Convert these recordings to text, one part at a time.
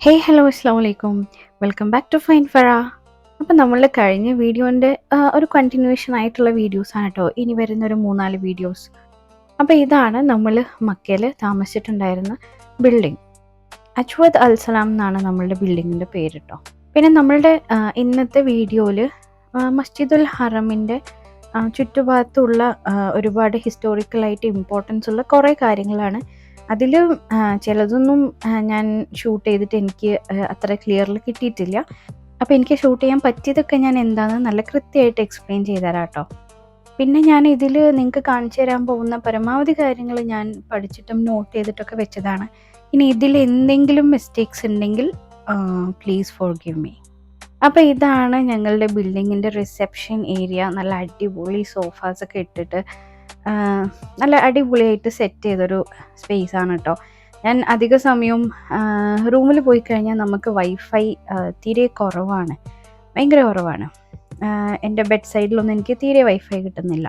Hey hello അസ്സാം വലൈക്കും. Welcome back to fine Farah. അപ്പം നമ്മളുടെ കഴിഞ്ഞ വീഡിയോൻ്റെ ഒരു കണ്ടിന്യൂഷൻ ആയിട്ടുള്ള വീഡിയോസാണ് കേട്ടോ ഇനി വരുന്ന ഒരു 3-4 വീഡിയോസ്. അപ്പോൾ ഇതാണ് നമ്മൾ മക്കയിൽ താമസിച്ചിട്ടുണ്ടായിരുന്ന ബിൽഡിംഗ്. അജ്വദ് അൽ സലാം എന്നാണ് നമ്മളുടെ ബിൽഡിങ്ങിൻ്റെ പേര് കേട്ടോ. പിന്നെ നമ്മളുടെ ഇന്നത്തെ വീഡിയോയിൽ മസ്ജിദുൽ ഹറമിൻ്റെ ചുറ്റുഭാഗത്തുള്ള ഒരുപാട് ഹിസ്റ്റോറിക്കലായിട്ട് ഇമ്പോർട്ടൻസ് ഉള്ള കുറേ കാര്യങ്ങളാണ്. അതിൽ ചിലതൊന്നും ഞാൻ ഷൂട്ട് ചെയ്തിട്ട് എനിക്ക് അത്ര ക്ലിയറിൽ കിട്ടിയിട്ടില്ല. അപ്പോൾ എനിക്ക് ഷൂട്ട് ചെയ്യാൻ പറ്റിയതൊക്കെ ഞാൻ എന്താണെന്ന് നല്ല കൃത്യമായിട്ട് എക്സ്പ്ലെയിൻ ചെയ്തു തരാം കേട്ടോ. പിന്നെ ഞാൻ ഇതിൽ നിങ്ങൾക്ക് കാണിച്ചു തരാൻ പോകുന്ന പരമാവധി കാര്യങ്ങൾ ഞാൻ പഠിച്ചിട്ടും നോട്ട് ചെയ്തിട്ടൊക്കെ വെച്ചതാണ്. ഇനി ഇതിൽ എന്തെങ്കിലും മിസ്റ്റേക്സ് ഉണ്ടെങ്കിൽ പ്ലീസ് ഫോർഗിവ് മീ. അപ്പോൾ ഇതാണ് ഞങ്ങളുടെ ബിൽഡിങ്ങിൻ്റെ റിസപ്ഷൻ ഏരിയ. നല്ല അടിപൊളി സോഫാസൊക്കെ ഇട്ടിട്ട് നല്ല അടിപൊളിയായിട്ട് സെറ്റ് ചെയ്തൊരു സ്പേസാണ് കേട്ടോ. ഞാൻ അധിക സമയവും റൂമിൽ പോയി കഴിഞ്ഞാൽ നമുക്ക് വൈഫൈ തീരെ കുറവാണ്, ഭയങ്കര കുറവാണ്. എൻ്റെ ബെഡ് സൈഡിലൊന്നും എനിക്ക് തീരെ വൈഫൈ കിട്ടുന്നില്ല.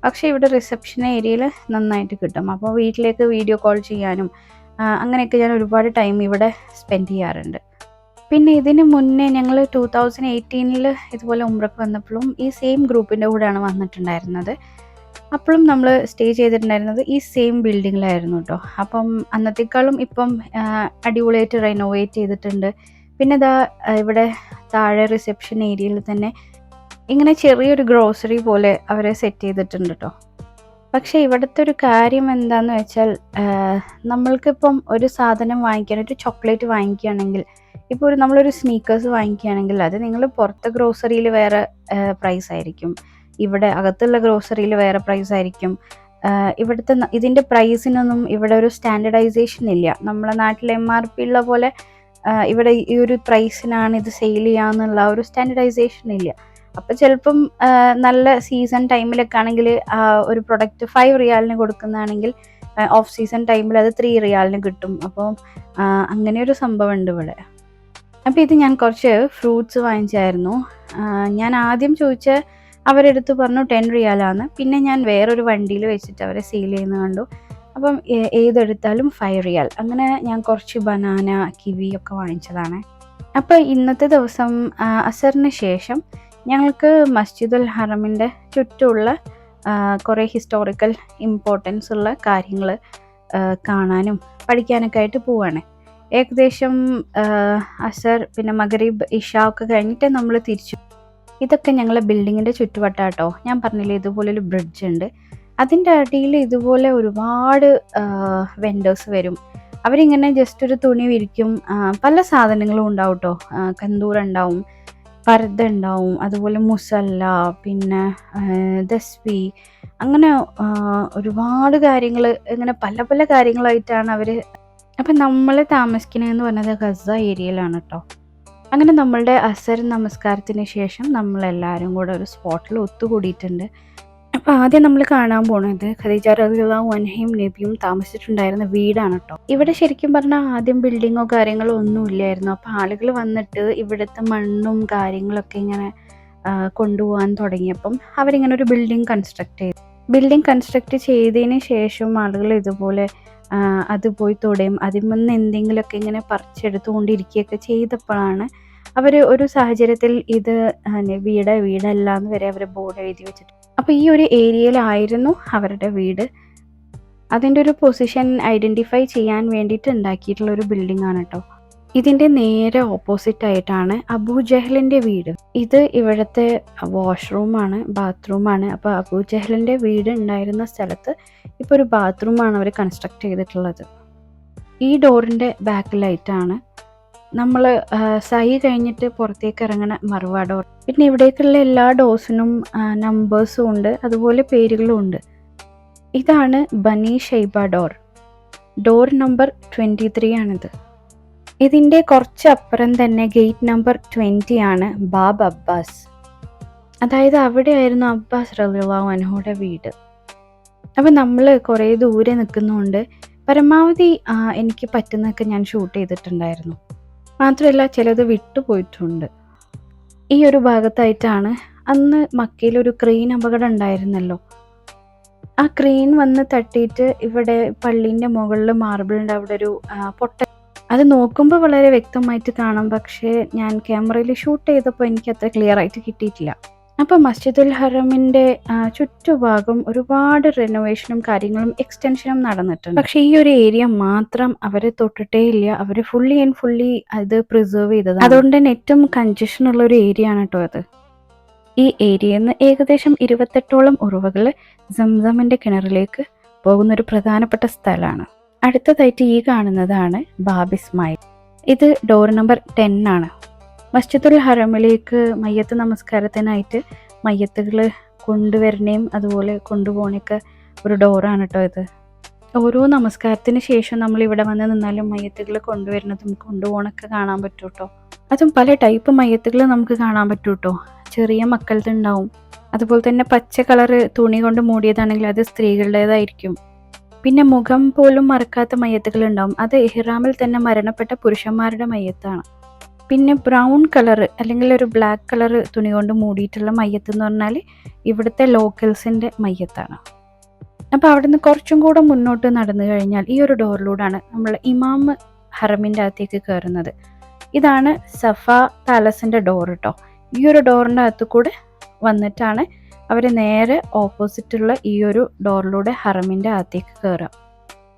പക്ഷേ ഇവിടെ റിസപ്ഷൻ ഏരിയയിൽ നന്നായിട്ട് കിട്ടും. അപ്പോൾ വീട്ടിലേക്ക് വീഡിയോ കോൾ ചെയ്യാനും അങ്ങനെയൊക്കെ ഞാൻ ഒരുപാട് ടൈം ഇവിടെ സ്പെൻഡ് ചെയ്യാറുണ്ട്. പിന്നെ ഇതിന് മുന്നേ ഞങ്ങൾ 2018 ഇതുപോലെ ഉംറക്ക് വന്നപ്പോഴും ഈ സെയിം ഗ്രൂപ്പിൻ്റെ കൂടെയാണ് വന്നിട്ടുണ്ടായിരുന്നത്. അപ്പോഴും നമ്മൾ സ്റ്റേ ചെയ്തിട്ടുണ്ടായിരുന്നത് ഈ സെയിം ബിൽഡിങ്ങിലായിരുന്നു കേട്ടോ. അപ്പം അന്നത്തേക്കാളും ഇപ്പം അടിപൊളിയായിട്ട് റെനോവേറ്റ് ചെയ്തിട്ടുണ്ട്. പിന്നെ ഇവിടെ താഴെ റിസപ്ഷൻ ഏരിയയിൽ തന്നെ ഇങ്ങനെ ചെറിയൊരു ഗ്രോസറി പോലെ അവർ സെറ്റ് ചെയ്തിട്ടുണ്ട് കേട്ടോ. പക്ഷേ ഇവിടുത്തെ ഒരു കാര്യം എന്താണെന്ന് വെച്ചാൽ നമ്മൾക്കിപ്പം ഒരു സാധനം വാങ്ങിക്കാൻ, ഒരു ചോക്ലേറ്റ് വാങ്ങിക്കുകയാണെങ്കിൽ, ഇപ്പോൾ നമ്മളൊരു സ്നീക്കേഴ്സ് വാങ്ങിക്കുകയാണെങ്കിൽ അത് നിങ്ങൾ പുറത്തെ ഗ്രോസറിയിൽ വേറെ പ്രൈസ് ആയിരിക്കും, ഇവിടെ അകത്തുള്ള ഗ്രോസറിയിൽ വേറെ പ്രൈസ് ആയിരിക്കും. ഇവിടുത്തെ ഇതിൻ്റെ പ്രൈസിനൊന്നും ഇവിടെ ഒരു സ്റ്റാൻഡർഡൈസേഷൻ ഇല്ല. നമ്മളെ നാട്ടിൽ MRP ഉള്ള പോലെ ഇവിടെ ഈ ഒരു പ്രൈസിനാണ് ഇത് സെയിൽ ചെയ്യാന്നുള്ള ഒരു സ്റ്റാൻഡർഡൈസേഷൻ ഇല്ല. അപ്പോൾ ചിലപ്പം നല്ല സീസൺ ടൈമിലൊക്കെ ആണെങ്കിൽ ഒരു പ്രൊഡക്റ്റ് 5 റിയാലിന് കൊടുക്കുന്നതാണെങ്കിൽ ഓഫ് സീസൺ ടൈമിൽ അത് 3 റിയാലിന് കിട്ടും. അപ്പോൾ അങ്ങനെ ഒരു സംഭവം ഉണ്ട് ഇവിടെ. അപ്പോൾ ഇത് ഞാൻ കുറച്ച് ഫ്രൂട്ട്സ് വാങ്ങിച്ചായിരുന്നു. ഞാൻ ആദ്യം ചോദിച്ച അവരെടുത്ത് പറഞ്ഞു 10 റിയാലാണ്. പിന്നെ ഞാൻ വേറൊരു വണ്ടിയിൽ വെച്ചിട്ട് അവരെ സെയിൽ ചെയ്യുന്നത് കണ്ടു. അപ്പം ഏതെടുത്താലും 5 റിയാൽ. അങ്ങനെ ഞാൻ കുറച്ച് ബനാന, കിവി ഒക്കെ വാങ്ങിച്ചതാണ്. അപ്പോൾ ഇന്നത്തെ ദിവസം അസറിന് ശേഷം ഞങ്ങൾക്ക് മസ്ജിദുൽ ഹറമിൻ്റെ ചുറ്റുമുള്ള കുറേ ഹിസ്റ്റോറിക്കൽ ഇമ്പോർട്ടൻസ് ഉള്ള കാര്യങ്ങൾ കാണാനും പഠിക്കാനൊക്കെ ആയിട്ട് പോവാണ്. ഏകദേശം അസർ പിന്നെ മഗ്രിബ് ഇഷ ഒക്കെ കഴിഞ്ഞിട്ട് നമ്മൾ തിരിച്ചു. ഇതൊക്കെ ഞങ്ങളെ ബിൽഡിങ്ങിൻ്റെ ചുറ്റുവട്ടാട്ടോ. ഞാൻ പറഞ്ഞില്ലേ ഇതുപോലൊരു ബ്രിഡ്ജ് ഉണ്ട്. അതിൻ്റെ അടിയിൽ ഇതുപോലെ ഒരുപാട് വെൻഡേഴ്സ് വരും. അവരിങ്ങനെ ജസ്റ്റ് ഒരു തുണി വിരിക്കും. പല സാധനങ്ങളും ഉണ്ടാവും കേട്ടോ. കന്തൂർ ഉണ്ടാവും, പർദ്ദ ഉണ്ടാവും, അതുപോലെ മുസല്ല, പിന്നെ ദസ്വി, അങ്ങനെ ഒരുപാട് കാര്യങ്ങൾ, ഇങ്ങനെ പല പല കാര്യങ്ങളായിട്ടാണ് അവർ. അപ്പം നമ്മൾ താമസിക്കണതെന്ന് പറഞ്ഞത് ഗസ ഏരിയയിലാണ് കേട്ടോ. അങ്ങനെ നമ്മളുടെ അസർ നമസ്കാരത്തിന് ശേഷം നമ്മളെല്ലാവരും കൂടെ ഒരു സ്പോട്ടിൽ ഒത്തുകൂടിയിട്ടുണ്ട്. അപ്പോൾ ആദ്യം നമ്മൾ കാണാൻ പോണത് ഖദീജ റളിയല്ലാഹു അൻഹയും നബിയും താമസിച്ചിട്ടുണ്ടായിരുന്ന വീടാണ് കേട്ടോ. ഇവിടെ ശരിക്കും പറഞ്ഞാൽ ആദ്യം ബിൽഡിങ്ങോ കാര്യങ്ങളോ ഒന്നും ഇല്ലായിരുന്നു. അപ്പോൾ ആളുകൾ വന്നിട്ട് ഇവിടുത്തെ മണ്ണും കാര്യങ്ങളൊക്കെ ഇങ്ങനെ കൊണ്ടുപോകാൻ തുടങ്ങിയപ്പം അവരിങ്ങനെ ഒരു ബിൽഡിംഗ് കൺസ്ട്രക്ട് ചെയ്തതിന് ശേഷം ആളുകൾ ഇതുപോലെ അത് പോയി തൊടയും, അതിൽ എന്തെങ്കിലുമൊക്കെ ഇങ്ങനെ പറിച്ചെടുത്തുകൊണ്ടിരിക്കുകയൊക്കെ ചെയ്തപ്പോഴാണ് അവർ ഒരു സാഹചര്യത്തിൽ ഇത് നബിയുടെ വീടല്ല എന്ന് വരെ അവർ ബോർഡ് എഴുതി വെച്ചിട്ട്. അപ്പോൾ ഈ ഒരു ഏരിയയിലായിരുന്നു അവരുടെ വീട്. അതിൻ്റെ ഒരു പൊസിഷൻ ഐഡൻറ്റിഫൈ ചെയ്യാൻ വേണ്ടിയിട്ട് ഉണ്ടാക്കിയിട്ടുള്ള ഒരു ബിൽഡിംഗ് ആണ് കേട്ടോ. ഇതിൻ്റെ നേരെ ഓപ്പോസിറ്റ് ആയിട്ടാണ് അബൂജഹലിൻ്റെ വീട്. ഇത് ഇവിടുത്തെ വാഷ്റൂമാണ്, ബാത്റൂമാണ്. അപ്പോൾ അബൂജഹലിൻ്റെ വീട് ഉണ്ടായിരുന്ന സ്ഥലത്ത് ഇപ്പോൾ ഒരു ബാത്റൂമാണ് അവർ കൺസ്ട്രക്ട് ചെയ്തിട്ടുള്ളത്. ഈ ഡോറിൻ്റെ ബാക്കിലായിട്ടാണ് നമ്മൾ സഹി കഴിഞ്ഞിട്ട് പുറത്തേക്ക് ഇറങ്ങുന്ന മറുവ ഡോർ. പിന്നെ ഇവിടേക്കുള്ള എല്ലാ ഡോസിനും നമ്പേഴ്സും ഉണ്ട്, അതുപോലെ പേരുകളും ഉണ്ട്. ഇതാണ് ബനി ഷൈബ ഡോർ നമ്പർ 23 ആണിത്. ഇതിൻ്റെ കുറച്ച് അപ്പുറം തന്നെ ഗേറ്റ് നമ്പർ 20 ആണ് ബാബ് അബ്ബാസ്. അതായത് അവിടെയായിരുന്നു അബ്ബാസ് റളിയല്ലാഹു അൻഹുയുടെ വീട്. അപ്പം നമ്മൾ കുറേ ദൂരെ നിൽക്കുന്നതുകൊണ്ട് പരമാവധി എനിക്ക് പറ്റുന്നതൊക്കെ ഞാൻ ഷൂട്ട് ചെയ്തിട്ടുണ്ടായിരുന്നു. മാത്രമല്ല ചിലത് വിട്ടുപോയിട്ടുണ്ട്. ഈ ഒരു ഭാഗത്തായിട്ടാണ് അന്ന് മക്കയിലൊരു ക്രെയിൻ അപകടം ഉണ്ടായിരുന്നല്ലോ. ആ ക്രെയിൻ വന്ന് തട്ടിയിട്ട് ഇവിടെ പള്ളീൻ്റെ മുകളിൽ മാർബിളിൻ്റെ അവിടെ ഒരു അത് നോക്കുമ്പോൾ വളരെ വ്യക്തമായിട്ട് കാണാം. പക്ഷേ ഞാൻ ക്യാമറയിൽ ഷൂട്ട് ചെയ്തപ്പോൾ എനിക്ക് അത്ര ക്ലിയർ ആയിട്ട് കിട്ടിയിട്ടില്ല. അപ്പോൾ മസ്ജിദുൽ ഹറമിൻ്റെ ചുറ്റുഭാഗം ഒരുപാട് റിനോവേഷനും കാര്യങ്ങളും എക്സ്റ്റൻഷനും നടന്നിട്ടുണ്ട്. പക്ഷേ ഈ ഒരു ഏരിയ മാത്രം അവർ തൊട്ടിട്ടേ ഇല്ല. അവർ ഫുള്ളി ആൻഡ് ഫുള്ളി അത് പ്രിസർവ് ചെയ്തതാണ്. അതുകൊണ്ട് തന്നെ ഏറ്റവും കൺജഷൻ ഉള്ള ഒരു ഏരിയ ആണ് കേട്ടോ അത്. ഈ ഏരിയയിൽ നിന്ന് ഏകദേശം 28ഓളം ഉറവകൾ സംസമിൻ്റെ കിണറിലേക്ക് പോകുന്നൊരു പ്രധാനപ്പെട്ട സ്ഥലമാണ്. അടുത്തതായിട്ട് ഈ കാണുന്നതാണ് ബാബ് ഇസ്മായിൽ. ഇത് ഡോർ നമ്പർ 10 ആണ്. മസ്ജിദുൽ ഹറമിലേക്ക് മയ്യത്ത് നമസ്കാരത്തിനായിട്ട് മയ്യത്തുകൾ കൊണ്ടുവരണേയും അതുപോലെ കൊണ്ടുപോകണയൊക്കെ ഒരു ഡോറാണ് കേട്ടോ ഇത്. ഓരോ നമസ്കാരത്തിന് ശേഷം നമ്മൾ ഇവിടെ വന്ന് നിന്നാലും മയ്യത്തുകൾ കൊണ്ടുവരുന്നതും കൊണ്ടുപോകണൊക്കെ കാണാൻ പറ്റും കേട്ടോ. അതും പല ടൈപ്പ് മയ്യത്തുകൾ നമുക്ക് കാണാൻ പറ്റും കേട്ടോ. ചെറിയ മക്കളുടെ ഉണ്ടാവും, അതുപോലെ തന്നെ പച്ച കളറ് തുണി കൊണ്ട് മൂടിയതാണെങ്കിൽ അത് സ്ത്രീകളുടേതായിരിക്കും. പിന്നെ മുഖം പോലും മറക്കാത്ത മയ്യത്തുകൾ ഉണ്ടാവും, അത് ഇഹ്റാമിൽ തന്നെ മരണപ്പെട്ട പുരുഷന്മാരുടെ മയ്യത്താണ്. പിന്നെ ബ്രൗൺ കളറ് അല്ലെങ്കിൽ ഒരു ബ്ലാക്ക് കളറ് തുണി കൊണ്ട് മൂടിയിട്ടുള്ള മയ്യത്ത് എന്ന് പറഞ്ഞാൽ ഇവിടുത്തെ ലോക്കൽസിൻ്റെ മയ്യത്താണ്. അപ്പോൾ അവിടെ നിന്ന് കുറച്ചും കൂടെ മുന്നോട്ട് നടന്നു കഴിഞ്ഞാൽ ഈ ഒരു ഡോറിലൂടെയാണ് നമ്മൾ ഇമാം ഹറമിൻ്റെ അകത്തേക്ക് കയറുന്നത്. ഇതാണ് സഫ പാലസിൻ്റെ ഡോർ കേട്ടോ. ഈ ഒരു ഡോറിൻ്റെ അകത്ത് കൂടെ വന്നിട്ടാണ് അവർ നേരെ ഓപ്പോസിറ്റുള്ള ഈ ഒരു ഡോറിലൂടെ ഹറമിൻ്റെ അകത്തേക്ക് കയറാം.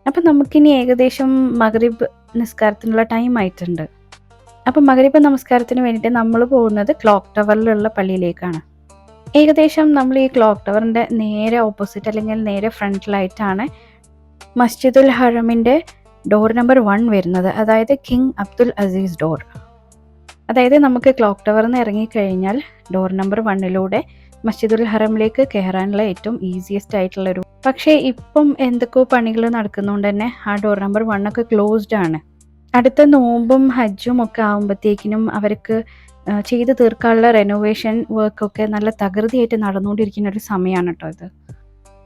അപ്പം നമുക്കിനി ഏകദേശം മഗ്രിബ് നിസ്കാരത്തിനുള്ള ടൈം ആയിട്ടുണ്ട്. അപ്പം മഗ്രിബ് നമസ്കാരത്തിന് വേണ്ടിയിട്ട് നമ്മൾ പോകുന്നത് ക്ലോക്ക് ടവറിലുള്ള പള്ളിയിലേക്കാണ്. ഏകദേശം നമ്മൾ ഈ ക്ലോക്ക് ടവറിൻ്റെ നേരെ ഓപ്പോസിറ്റ് അല്ലെങ്കിൽ നേരെ ഫ്രണ്ടിലായിട്ടാണ് മസ്ജിദുൽ ഹറമിൻ്റെ ഡോർ നമ്പർ 1 വരുന്നത്, അതായത് കിങ് അബ്ദുൽ അസീസ് ഡോർ. അതായത് നമുക്ക് ക്ലോക്ക് ടവറിൽ നിന്ന് ഇറങ്ങിക്കഴിഞ്ഞാൽ ഡോർ നമ്പർ 1 മസ്ജിദുൽ ഹറമിലേക്ക് കയറാനുള്ള ഏറ്റവും ഈസിയസ്റ്റ് ആയിട്ടുള്ളൊരു, പക്ഷേ ഇപ്പം എന്തൊക്കെയോ പണികൾ നടക്കുന്നതുകൊണ്ട് തന്നെ ആ ഡോർ നമ്പർ 1 ഒക്കെ ക്ലോസ്ഡ് ആണ്. അടുത്ത നോമ്പും ഹജ്ജും ഒക്കെ ആകുമ്പോഴത്തേക്കിനും അവർക്ക് ചെയ്ത് തീർക്കാനുള്ള റെനോവേഷൻ വർക്കൊക്കെ നല്ല തകൃതിയായിട്ട് നടന്നുകൊണ്ടിരിക്കുന്ന ഒരു സമയമാണ് കേട്ടോ ഇത്.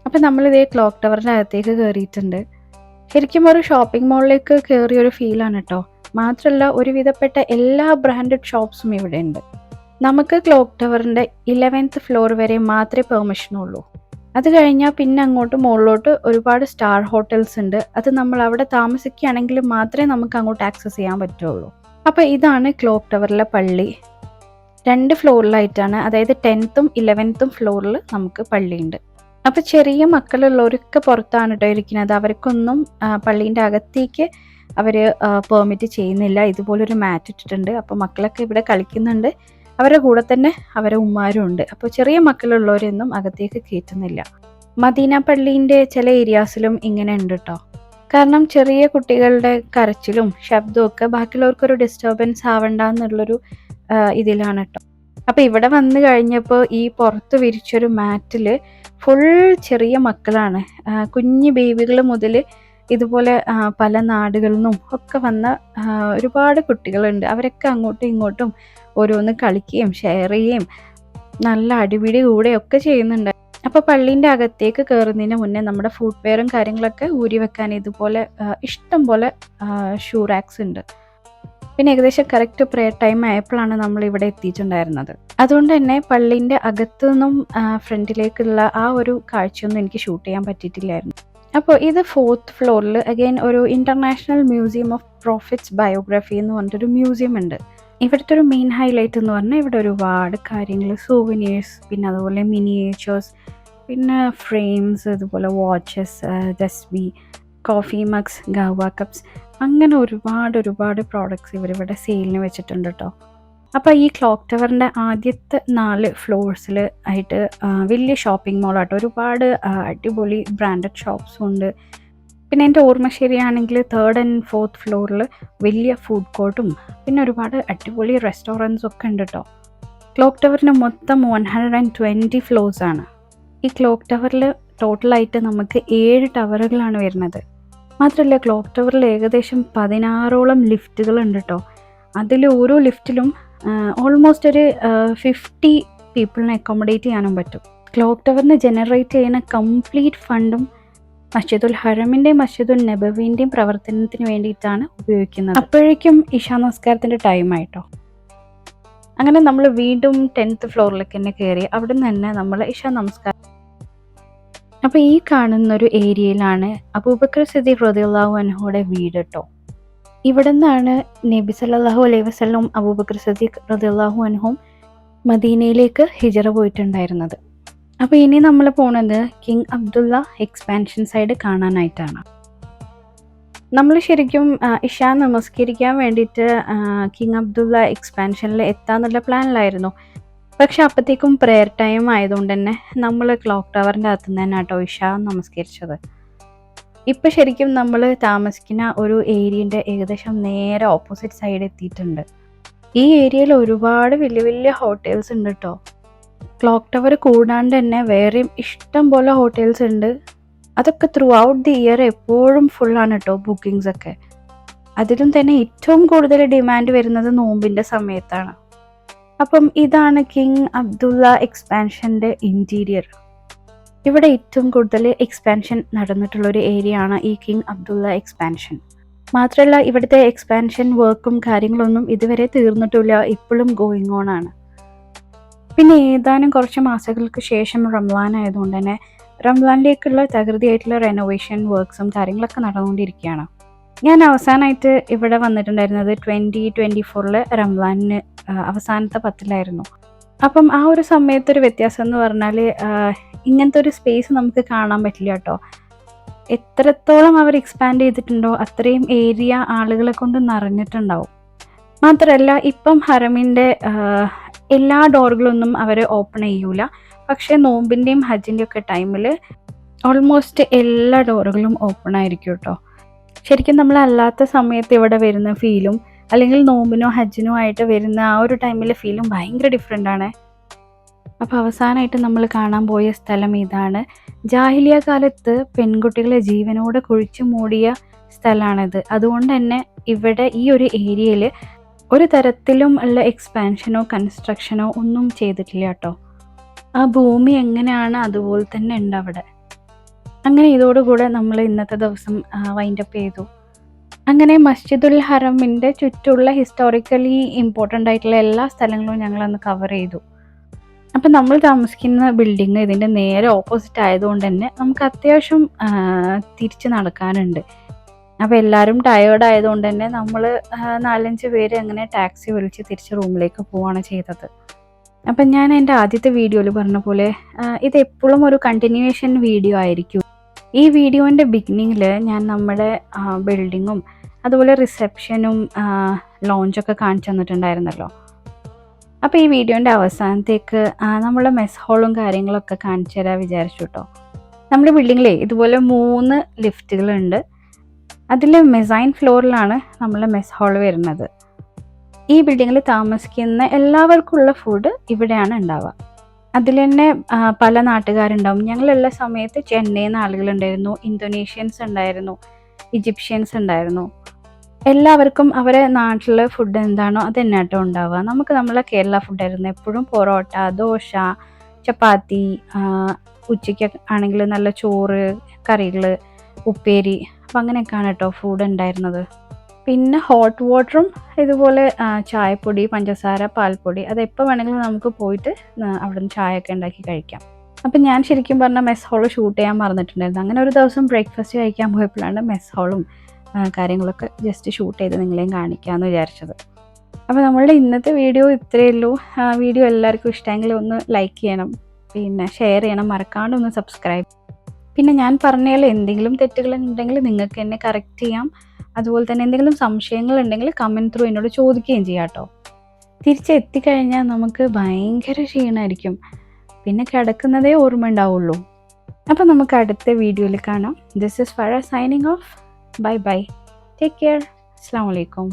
അപ്പം നമ്മളിതേ ക്ലോക്ക് ടവറിൻ്റെ അകത്തേക്ക് കയറിയിട്ടുണ്ട്. ശരിക്കും ഒരു ഷോപ്പിംഗ് മാളിലേക്ക് കയറിയൊരു ഫീലാണ് കേട്ടോ. മാത്രമല്ല ഒരുവിധപ്പെട്ട എല്ലാ ബ്രാൻഡഡ് ഷോപ്സും ഇവിടെ ഉണ്ട്. നമുക്ക് ക്ലോക്ക് ടവറിൻ്റെ 11th ഫ്ലോർ വരെ മാത്രമേ പെർമിഷനുള്ളൂ. അത് കഴിഞ്ഞാൽ പിന്നെ അങ്ങോട്ട് മുകളിലോട്ട് ഒരുപാട് സ്റ്റാർ ഹോട്ടൽസ് ഉണ്ട്. അത് നമ്മൾ അവിടെ താമസിക്കുകയാണെങ്കിൽ മാത്രമേ നമുക്ക് അങ്ങോട്ട് ആക്സസ് ചെയ്യാൻ പറ്റുള്ളൂ. അപ്പോൾ ഇതാണ് ക്ലോക്ക് ടവറിലെ പള്ളി. 2 ഫ്ലോറിലായിട്ടാണ്, അതായത് 10th 11th ഫ്ലോറിൽ നമുക്ക് പള്ളിയുണ്ട്. അപ്പോൾ ചെറിയ മക്കളുള്ളവരൊക്കെ പുറത്താണ് കേട്ടോ ഇരിക്കുന്നത്. അവർക്കൊന്നും പള്ളീൻ്റെ അകത്തേക്ക് അവർ പെർമിറ്റ് ചെയ്യുന്നില്ല. ഇതുപോലൊരു മാറ്റ് ഇട്ടിട്ടുണ്ട്. അപ്പോൾ മക്കളൊക്കെ ഇവിടെ കളിക്കുന്നുണ്ട്. അവരുടെ കൂടെ തന്നെ അവരെ ഉമ്മാരും ഉണ്ട്. അപ്പോൾ ചെറിയ മക്കളുള്ളവരൊന്നും അകത്തേക്ക് കയറ്റുന്നില്ല. മദീന പള്ളീൻ്റെ ചില ഏരിയാസിലും ഇങ്ങനെ ഉണ്ട് കേട്ടോ. കാരണം ചെറിയ കുട്ടികളുടെ കരച്ചിലും ശബ്ദവും ഒക്കെ ബാക്കിയുള്ളവർക്കൊരു ഡിസ്റ്റർബൻസ് ആവണ്ട എന്നുള്ളൊരു ഇതിലാണ് കേട്ടോ. അപ്പോൾ ഇവിടെ വന്നു കഴിഞ്ഞപ്പോൾ ഈ പുറത്ത് വിരിച്ചൊരു മാറ്റിൽ ഫുൾ ചെറിയ മക്കളാണ്. കുഞ്ഞു ബേബികൾ മുതൽ ഇതുപോലെ പല നാടുകളിൽ നിന്നും ഒക്കെ വന്ന ഒരുപാട് കുട്ടികളുണ്ട്. അവരൊക്കെ അങ്ങോട്ടും ഇങ്ങോട്ടും ഓരോന്ന് കളിക്കുകയും ഷെയർ ചെയ്യുകയും നല്ല അടിപിടി കൂടെയൊക്കെ ചെയ്യുന്നുണ്ട്. അപ്പോൾ പള്ളീൻ്റെ അകത്തേക്ക് കയറുന്നതിന് മുന്നേ നമ്മുടെ ഫുഡ് വെയറും കാര്യങ്ങളൊക്കെ ഊരി വെക്കാൻ ഇതുപോലെ ഇഷ്ടം പോലെ ഷൂ റാക്സ് ഉണ്ട്. പിന്നെ ഏകദേശം കറക്റ്റ് പ്രെയർ ടൈം ആയപ്പോഴാണ് നമ്മൾ ഇവിടെ എത്തിയിട്ടുണ്ടായിരുന്നത്. അതുകൊണ്ട് തന്നെ പള്ളീൻ്റെ അകത്തു നിന്നും ഫ്രണ്ടിലേക്കുള്ള ആ ഒരു കാഴ്ചയൊന്നും എനിക്ക് ഷൂട്ട് ചെയ്യാൻ പറ്റിയിട്ടില്ലായിരുന്നു. അപ്പോൾ ഇത് 4th ഫ്ലോറിൽ അഗെയിൻ ഒരു international museum of prophets biography എന്ന് പറഞ്ഞിട്ടൊരു മ്യൂസിയം ഉണ്ട്. ഇവിടുത്തെ ഒരു മെയിൻ ഹൈലൈറ്റ് എന്ന് പറഞ്ഞാൽ ഇവിടെ ഒരുപാട് കാര്യങ്ങൾ, സൂവനീഴ്സ്, പിന്നെ അതുപോലെ മിനിയേച്ചേഴ്സ്, പിന്നെ ഫ്രെയിംസ്, അതുപോലെ വാച്ചസ്, ദസ്ബി, കോഫി മഗ്സ്, ഗാവ കപ്സ്, അങ്ങനെ ഒരുപാട് പ്രോഡക്ട്സ് ഇവരിവിടെ സെയിലിന് വെച്ചിട്ടുണ്ട് കേട്ടോ. അപ്പോൾ ഈ ക്ലോക്ക് ടവറിൻ്റെ ആദ്യത്തെ 4 ഫ്ലോർസിൽ ആയിട്ട് വലിയ ഷോപ്പിംഗ് മോളാട്ടോ. ഒരുപാട് അടിപൊളി ബ്രാൻഡഡ് ഷോപ്സും ഉണ്ട്. പിന്നെ എൻ്റെ ഓർമ്മ ശരിയാണെങ്കിൽ 3rd and 4th ഫ്ലോറിൽ വലിയ ഫുഡ് കോർട്ടും പിന്നെ ഒരുപാട് അടിപൊളി റെസ്റ്റോറൻറ്റ്സ് ഒക്കെ ഉണ്ട് കേട്ടോ. ക്ലോക്ക് ടവറിന് മൊത്തം 120 ഫ്ലോർസാണ്. ഈ ക്ലോക്ക് ടവറിൽ ടോട്ടലായിട്ട് നമുക്ക് 7 ടവറുകളാണ് വരുന്നത്. മാത്രമല്ല ക്ലോക്ക് ടവറിൽ ഏകദേശം 16ഓളം ലിഫ്റ്റുകളുണ്ട് കേട്ടോ. അതിൽ ഓരോ ലിഫ്റ്റിലും ഓൾമോസ്റ്റ് ഒരു 50 പീപ്പിളിനെ അക്കോമഡേറ്റ് ചെയ്യാനും പറ്റും. ക്ലോക്ക് ടവറിന് ജനറേറ്റ് ചെയ്യുന്ന കംപ്ലീറ്റ് ഫണ്ടും മസ്ജിദുൽ ഹറമിൻ്റെയും മസ്ജിദുൽ നബവിൻ്റെയും പ്രവർത്തനത്തിന് വേണ്ടിയിട്ടാണ് ഉപയോഗിക്കുന്നത്. അപ്പോഴേക്കും ഇഷാ നമസ്കാരത്തിൻ്റെ ടൈം ആയിട്ടോ. അങ്ങനെ നമ്മൾ വീണ്ടും 10th ഫ്ലോറിലേക്ക് തന്നെ കയറി. അവിടെ നിന്ന് തന്നെ നമ്മൾ ഇഷാ നമസ്കാരം. അപ്പോൾ ഈ കാണുന്നൊരു ഏരിയയിലാണ് അബൂബക്കർ സിദ്ദീഖ് റളിയല്ലാഹു അൻഹുയുടെ വീട് കേട്ടോ. ഇവിടെ നിന്നാണ് നബി സല്ലല്ലാഹു അലൈഹി വസല്ലം അബൂബക്കർ സിദ്ദീഖ് റളിയല്ലാഹു അൻഹും മദീനയിലേക്ക് ഹിജറ പോയിട്ടുണ്ടായിരുന്നത്. അപ്പോൾ ഇനി നമ്മൾ പോണത് കിങ് അബ്ദുള്ള എക്സ്പാൻഷൻ സൈഡ് കാണാനായിട്ടാണ്. നമ്മൾ ശരിക്കും ഇഷാ നമസ്കരിക്കാൻ വേണ്ടിയിട്ട് കിങ് അബ്ദുള്ള എക്സ്പാൻഷനിൽ എത്താന്നുള്ള പ്ലാനിലായിരുന്നു. പക്ഷെ അപ്പോഴത്തേക്കും പ്രെയർ ടൈം ആയതുകൊണ്ട് തന്നെ നമ്മൾ ക്ലോക്ക് ടവറിൻ്റെ അകത്ത് നിന്ന് തന്നെ കേട്ടോ ഇഷാ നമസ്കരിച്ചത്. ഇപ്പം ശരിക്കും നമ്മൾ താമസിക്കുന്ന ഒരു ഏരിയൻ്റെ ഏകദേശം നേരെ ഓപ്പോസിറ്റ് സൈഡ് എത്തിയിട്ടുണ്ട്. ഈ ഏരിയയിൽ ഒരുപാട് വലിയ വലിയ ഹോട്ടൽസ് ഉണ്ട് കേട്ടോ. ക്ലോക്ക് ടവർ കൂടാണ്ട് തന്നെ വേറെയും ഇഷ്ടം പോലെ ഹോട്ടൽസ് ഉണ്ട്. അതൊക്കെ ത്രൂ ഔട്ട് ദി ഇയർ എപ്പോഴും ഫുള്ളാണ് കേട്ടോ ബുക്കിങ്സ് ഒക്കെ. അതിലും തന്നെ ഏറ്റവും കൂടുതൽ ഡിമാൻഡ് വരുന്നത് നോമ്പിൻ്റെ സമയത്താണ്. അപ്പം ഇതാണ് കിങ് അബ്ദുള്ള എക്സ്പാൻഷൻ്റെ ഇൻറ്റീരിയർ. ഇവിടെ ഏറ്റവും കൂടുതൽ എക്സ്പാൻഷൻ നടന്നിട്ടുള്ളൊരു ഏരിയ ആണ് ഈ കിങ് അബ്ദുള്ള എക്സ്പാൻഷൻ. മാത്രമല്ല ഇവിടുത്തെ എക്സ്പാൻഷൻ വർക്കും കാര്യങ്ങളൊന്നും ഇതുവരെ തീർന്നിട്ടില്ല, ഇപ്പോഴും ഗോയിങ് ഓൺ ആണ്. പിന്നെ ഏതാനും കുറച്ച് മാസങ്ങൾക്ക് ശേഷം റംസാൻ ആയതുകൊണ്ട് തന്നെ റംസാനിലേക്കുള്ള തകൃതിയായിട്ടുള്ള റെനോവേഷൻ വർക്ക്സും കാര്യങ്ങളൊക്കെ നടന്നുകൊണ്ടിരിക്കുകയാണ്. ഞാൻ അവസാനമായിട്ട് ഇവിടെ വന്നിട്ടുണ്ടായിരുന്നത് 2024 റംസാനിന് അവസാനത്തെ 10 അപ്പം ആ ഒരു സമയത്തൊരു വ്യത്യാസം എന്ന് പറഞ്ഞാൽ ഇങ്ങനത്തെ ഒരു സ്പേസ് നമുക്ക് കാണാൻ പറ്റില്ല കേട്ടോ. എത്രത്തോളം അവർ എക്സ്പാൻഡ് ചെയ്തിട്ടുണ്ടോ അത്രയും ഏരിയ ആളുകളെ കൊണ്ട് നിറഞ്ഞിട്ടുണ്ടാവും. മാത്രമല്ല ഇപ്പം ഹറമിൻ്റെ എല്ലാ ഡോറുകളൊന്നും അവർ ഓപ്പൺ ചെയ്യൂല. പക്ഷേ നോമ്പിൻ്റെയും ഹജ്ജിൻ്റെയും ഒക്കെ ടൈമിൽ ഓൾമോസ്റ്റ് എല്ലാ ഡോറുകളും ഓപ്പൺ ആയിരിക്കും കേട്ടോ. ശരിക്കും നമ്മൾ അല്ലാത്ത സമയത്ത് ഇവിടെ വരുന്ന ഫീലും അല്ലെങ്കിൽ നോമ്പിനോ ഹജ്ജിനോ ആയിട്ട് വരുന്ന ആ ഒരു ടൈമിലെ ഫീലും ഭയങ്കര ഡിഫറെൻ്റ് ആണ്. അപ്പോൾ അവസാനമായിട്ട് നമ്മൾ കാണാൻ പോയ സ്ഥലം ഇതാണ്. ജാഹിലിയ കാലത്ത് പെൺകുട്ടികളെ ജീവനോടെ കുഴിച്ചു മൂടിയ സ്ഥലമാണിത്. അതുകൊണ്ട് തന്നെ ഇവിടെ ഈ ഒരു ഏരിയയിൽ ഒരു തരത്തിലും ഉള്ള എക്സ്പാൻഷനോ കൺസ്ട്രക്ഷനോ ഒന്നും ചെയ്തിട്ടില്ല കേട്ടോ. ആ ഭൂമി എങ്ങനെയാണ് അതുപോലെ തന്നെ ഉണ്ട് അവിടെ. അങ്ങനെ ഇതോടുകൂടെ നമ്മൾ ഇന്നത്തെ ദിവസം വൈൻഡപ്പ് ചെയ്തു. അങ്ങനെ മസ്ജിദുൽ ഹറമിൻ്റെ ചുറ്റുള്ള ഹിസ്റ്റോറിക്കലി ഇമ്പോർട്ടൻ്റ് ആയിട്ടുള്ള എല്ലാ സ്ഥലങ്ങളും ഞങ്ങളന്ന് കവർ ചെയ്തു. അപ്പം നമ്മൾ താമസിക്കുന്ന ബിൽഡിങ് ഇതിൻ്റെ നേരെ ഓപ്പോസിറ്റ് ആയതുകൊണ്ട് തന്നെ നമുക്ക് അത്യാവശ്യം തിരിച്ച് നടക്കാനുണ്ട്. അപ്പോൾ എല്ലാവരും ടയേർഡ് ആയതുകൊണ്ട് തന്നെ നമ്മൾ 4-5 പേര് അങ്ങനെ ടാക്സി വിളിച്ച് തിരിച്ച് റൂമിലേക്ക് പോവുകയാണ് ചെയ്തത്. അപ്പം ഞാൻ എൻ്റെ ആദ്യത്തെ വീഡിയോയിൽ പറഞ്ഞ പോലെ ഇതെപ്പോഴും ഒരു കണ്ടിന്യൂവേഷൻ വീഡിയോ ആയിരിക്കും. ഈ വീഡിയോൻ്റെ ബിഗിനിങ്ങിൽ ഞാൻ നമ്മുടെ ബിൽഡിങ്ങും അതുപോലെ റിസപ്ഷനും ലോഞ്ചൊക്കെ കാണിച്ചു തന്നിട്ടുണ്ടായിരുന്നല്ലോ. അപ്പോൾ ഈ വീഡിയോൻ്റെ അവസാനത്തേക്ക് നമ്മളെ മെസ് ഹോളും കാര്യങ്ങളൊക്കെ കാണിച്ചു തരാൻ വിചാരിച്ചു കേട്ടോ. നമ്മുടെ ബിൽഡിങ്ങിലേ ഇതുപോലെ 3 ലിഫ്റ്റുകളുണ്ട്. അതിൽ മെസൈൻ ഫ്ലോറിലാണ് നമ്മളെ മെസ് ഹോൾ വരുന്നത്. ഈ ബിൽഡിങ്ങിൽ താമസിക്കുന്ന എല്ലാവർക്കുള്ള ഫുഡ് ഇവിടെയാണ് ഉണ്ടാവുക. അതിൽ തന്നെ പല നാട്ടുകാരുണ്ടാവും. ഞങ്ങളുള്ള സമയത്ത് ചെന്നൈയിൽ നിന്ന് ആളുകളുണ്ടായിരുന്നു, ഇന്തോനേഷ്യൻസ് ഉണ്ടായിരുന്നു, ഈജിപ്ഷ്യൻസ് ഉണ്ടായിരുന്നു. എല്ലാവർക്കും അവരെ നാട്ടിലെ ഫുഡ് എന്താണോ അത് തന്നെ കേട്ടോ ഉണ്ടാവുക. നമുക്ക് നമ്മളെ കേരള ഫുഡായിരുന്നു എപ്പോഴും. പൊറോട്ട, ദോശ, ചപ്പാത്തി, ഉച്ചയ്ക്ക് ആണെങ്കിൽ നല്ല ചോറ്, കറികൾ, ഉപ്പേരി, അപ്പം അങ്ങനെയൊക്കെയാണ് കേട്ടോ ഫുഡ് ഉണ്ടായിരുന്നത്. പിന്നെ ഹോട്ട് വാട്ടറും ഇതുപോലെ ചായപ്പൊടി, പഞ്ചസാര, പാൽപ്പൊടി അതെപ്പോൾ വേണമെങ്കിലും നമുക്ക് പോയിട്ട് അവിടെ നിന്ന് ചായയൊക്കെ ഉണ്ടാക്കി കഴിക്കാം. അപ്പം ഞാൻ ശരിക്കും പറഞ്ഞാൽ മെസ് ഹോൾ ഷൂട്ട് ചെയ്യാൻ മറന്നിട്ടുണ്ടായിരുന്നു. അങ്ങനെ ഒരു ദിവസം ബ്രേക്ക്ഫാസ്റ്റ് കഴിക്കാൻ പോയപ്പോഴാണ് മെസ് ഹോളും കാര്യങ്ങളൊക്കെ ജസ്റ്റ് ഷൂട്ട് ചെയ്ത് നിങ്ങളെയും കാണിക്കാമെന്ന് വിചാരിച്ചത്. അപ്പോൾ നമ്മളുടെ ഇന്നത്തെ വീഡിയോ ഇത്രയേ ഉള്ളൂ. വീഡിയോ എല്ലാവർക്കും ഇഷ്ടമെങ്കിൽ ഒന്ന് ലൈക്ക് ചെയ്യണം, പിന്നെ ഷെയർ ചെയ്യണം, മറക്കാണ്ട് ഒന്ന് സബ്സ്ക്രൈബ്. പിന്നെ ഞാൻ പറഞ്ഞാൽ എന്തെങ്കിലും തെറ്റുകളുണ്ടെങ്കിൽ നിങ്ങൾക്ക് എന്നെ കറക്റ്റ് ചെയ്യാം. അതുപോലെ തന്നെ എന്തെങ്കിലും സംശയങ്ങളുണ്ടെങ്കിൽ കമൻറ്റ് ത്രൂ എന്നോട് ചോദിക്കുകയും ചെയ്യാം കേട്ടോ. തിരിച്ചെത്തിക്കഴിഞ്ഞാൽ നമുക്ക് ഭയങ്കര ക്ഷീണമായിരിക്കും, പിന്നെ കിടക്കുന്നതേ ഓർമ്മ ഉണ്ടാവുള്ളൂ. അപ്പോൾ നമുക്ക് അടുത്ത വീഡിയോയിൽ കാണാം. This is Farah signing off. Bye bye, take care, അസ്സലാമു അലൈക്കും.